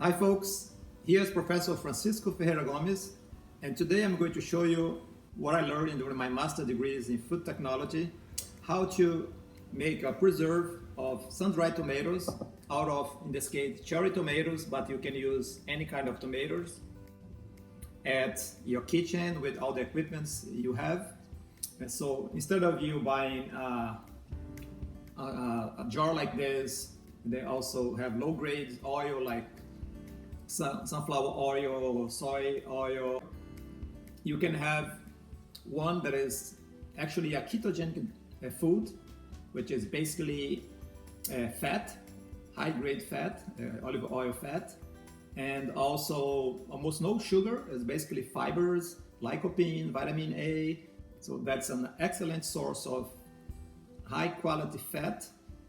Hi folks, here's Professor Francisco Ferreira Gomes, and today I'm going to show you what I learned during my master degrees in food technology, how to make a preserve of sun-dried tomatoes out of, in this case, cherry tomatoes, but you can use any kind of tomatoes at your kitchen with all the equipments you have. And so instead of you buying a jar like this, they also have low-grade oil like sunflower oil, soy oil. You can have one that is actually a ketogenic food, which is basically fat, high-grade fat, olive oil fat, and also almost no sugar. It's basically fibers, lycopene, vitamin A. So that's an excellent source of high-quality fat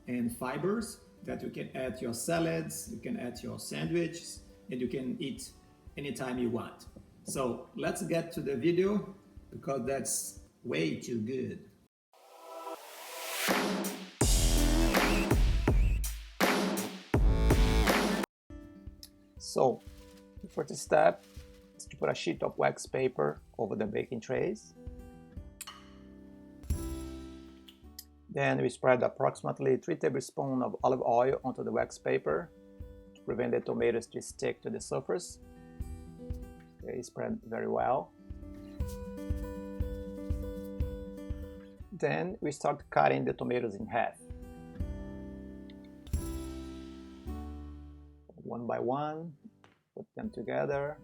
and fibers that you can add to your salads, you can add to your sandwiches, and you can eat anytime you want. So let's get to the video because that's way too good. So the first step is to put a sheet of wax paper over the baking trays. Then we spread approximately 3 tablespoons of olive oil onto the wax paper to prevent the tomatoes to stick to the surface. Okay, spread very well. Then we start cutting the tomatoes in half. One by one, put them together.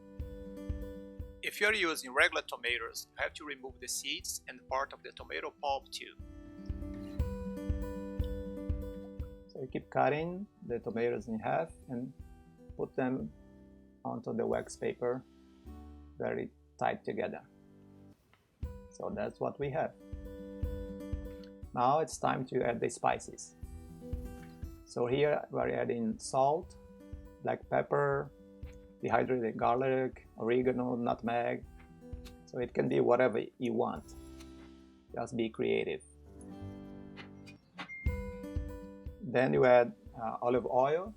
If you're using regular tomatoes, you have to remove the seeds and part of the tomato pulp too. So you keep cutting the tomatoes in half and put them onto the wax paper very tight together. So that's what we have. Now it's time to add the spices. So here we're adding salt, black pepper, dehydrated garlic, oregano, nutmeg. So it can be whatever you want. Just be creative. Then you add olive oil,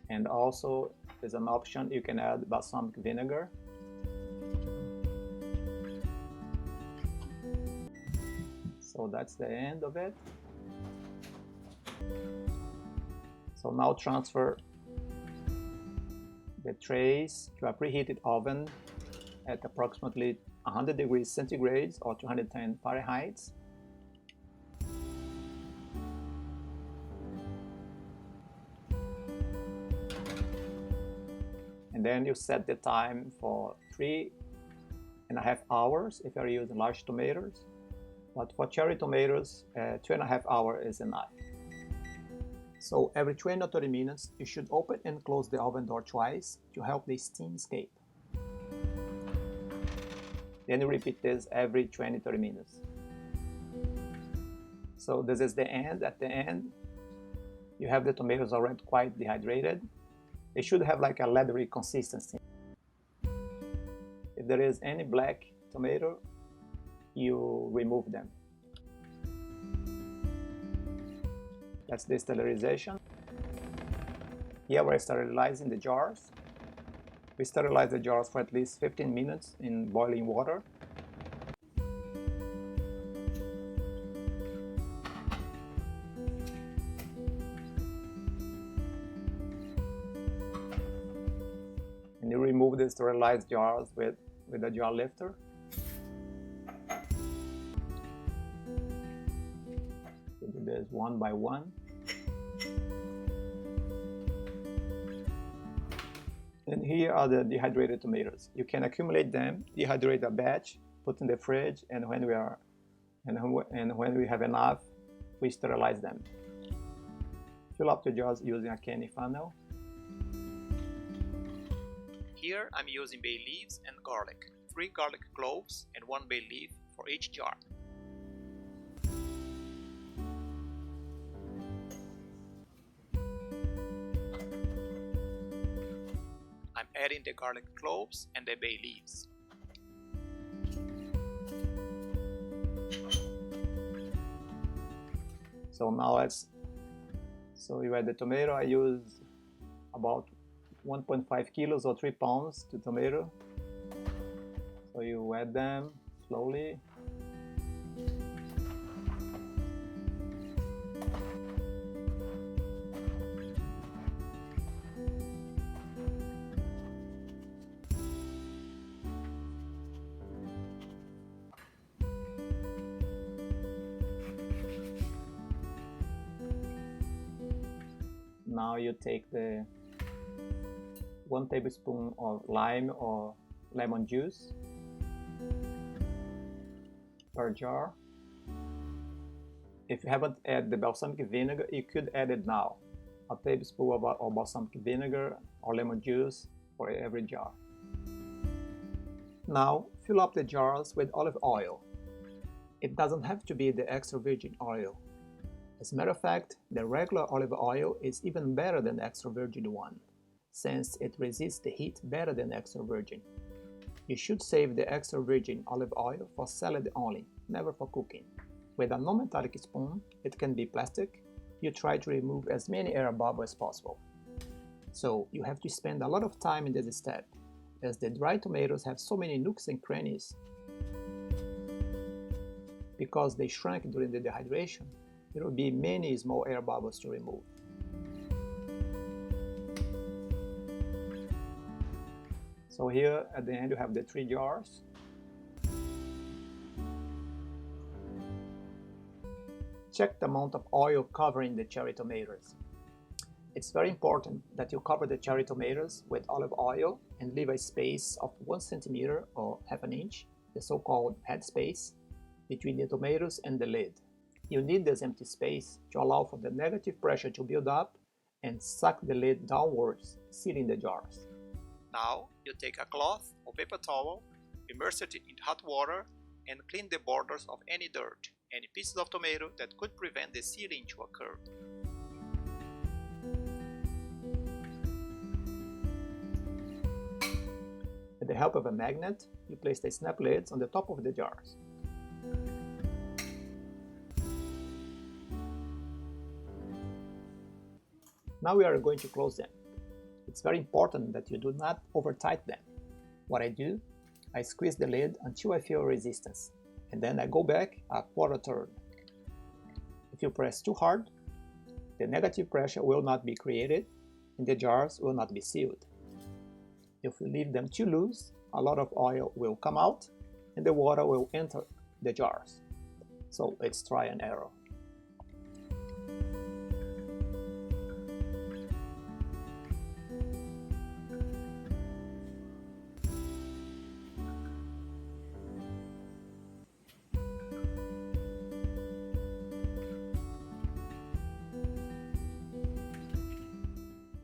and also as an option you can add balsamic vinegar. So that's the end of it. So now transfer the trays to a preheated oven at approximately 100 degrees centigrade or 210 Fahrenheit. And then you set the time for 3.5 hours if you're using large tomatoes. But for cherry tomatoes, 2.5 hours is enough. So every 20 or 30 minutes, you should open and close the oven door twice to help the steam escape. Then you repeat this every 20-30 minutes. So this is the end. At the end, you have the tomatoes already quite dehydrated. They should have like a leathery consistency. If there is any black tomato, you remove them. That's the sterilization. Here we're sterilizing the jars. We sterilize the jars for at least 15 minutes in boiling water. And you remove the sterilized jars with a jar lifter. You do this one by one. And here are the dehydrated tomatoes. You can accumulate them, dehydrate a batch, put in the fridge, and when we have enough, we sterilize them. Fill up the jars using a candy funnel. Here I'm using bay leaves and garlic. 3 garlic cloves and 1 bay leaf for each jar. I'm adding the garlic cloves and the bay leaves. So now you add the tomato. I use about 1.5 kilos or 3 pounds to tomato. So you add them slowly. Now you take the 1 tablespoon of lime or lemon juice per jar. If you haven't added the balsamic vinegar, you could add it now. A tablespoon of balsamic vinegar or lemon juice for every jar. Now fill up the jars with olive oil. It doesn't have to be the extra virgin oil. As a matter of fact, the regular olive oil is even better than the extra virgin one, since it resists the heat better than extra virgin. You should save the extra virgin olive oil for salad only, never for cooking. With a non-metallic spoon, it can be plastic, you try to remove as many air bubbles as possible. So you have to spend a lot of time in this step, as the dry tomatoes have so many nooks and crannies. Because they shrank during the dehydration, there will be many small air bubbles to remove. So here at the end you have the 3 jars. Check the amount of oil covering the cherry tomatoes. It's very important that you cover the cherry tomatoes with olive oil and leave a space of 1 centimeter or half an inch, the so-called head space, between the tomatoes and the lid. You need this empty space to allow for the negative pressure to build up and suck the lid downwards, sealing the jars. Now you take a cloth or paper towel, immerse it in hot water and clean the borders of any dirt, any pieces of tomato that could prevent the sealing to occur. With the help of a magnet, you place the snap lids on the top of the jars. Now we are going to close them. It's very important that you do not over-tight them. What I do, I squeeze the lid until I feel resistance, and then I go back a quarter turn. If you press too hard, the negative pressure will not be created and the jars will not be sealed. If you leave them too loose, a lot of oil will come out and the water will enter the jars. So it's try and error.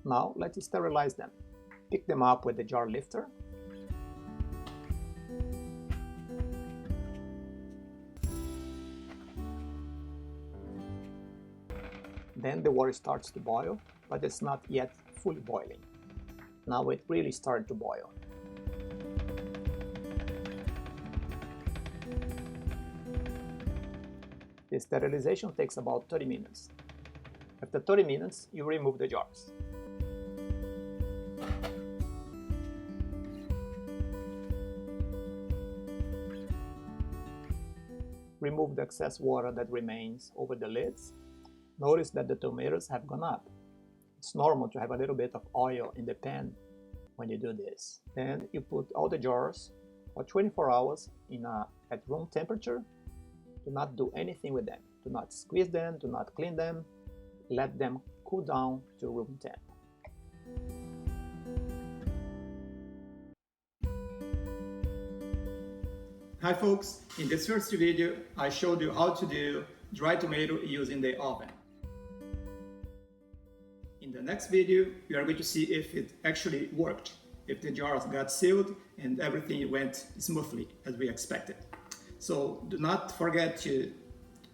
Now let's sterilize them. Pick them up with the jar lifter. Then the water starts to boil, but it's not yet fully boiling. Now it really started to boil. The sterilization takes about 30 minutes. After 30 minutes, you remove the jars. Remove the excess water that remains over the lids. Notice that the tomatoes have gone up. It's normal to have a little bit of oil in the pan when you do this. Then you put all the jars for 24 hours at room temperature. Do not do anything with them. Do not squeeze them, do not clean them. Let them cool down to room temp. Hi folks, in this first video I showed you how to do dry tomato using the oven. In the next video we are going to see if it actually worked, if the jars got sealed and everything went smoothly as we expected. So do not forget to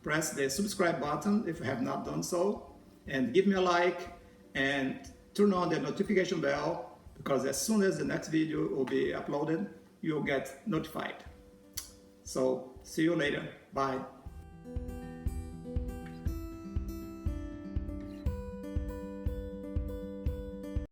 press the subscribe button if you have not done so, and give me a like and turn on the notification bell, because as soon as the next video will be uploaded you'll get notified. So see you later. Bye.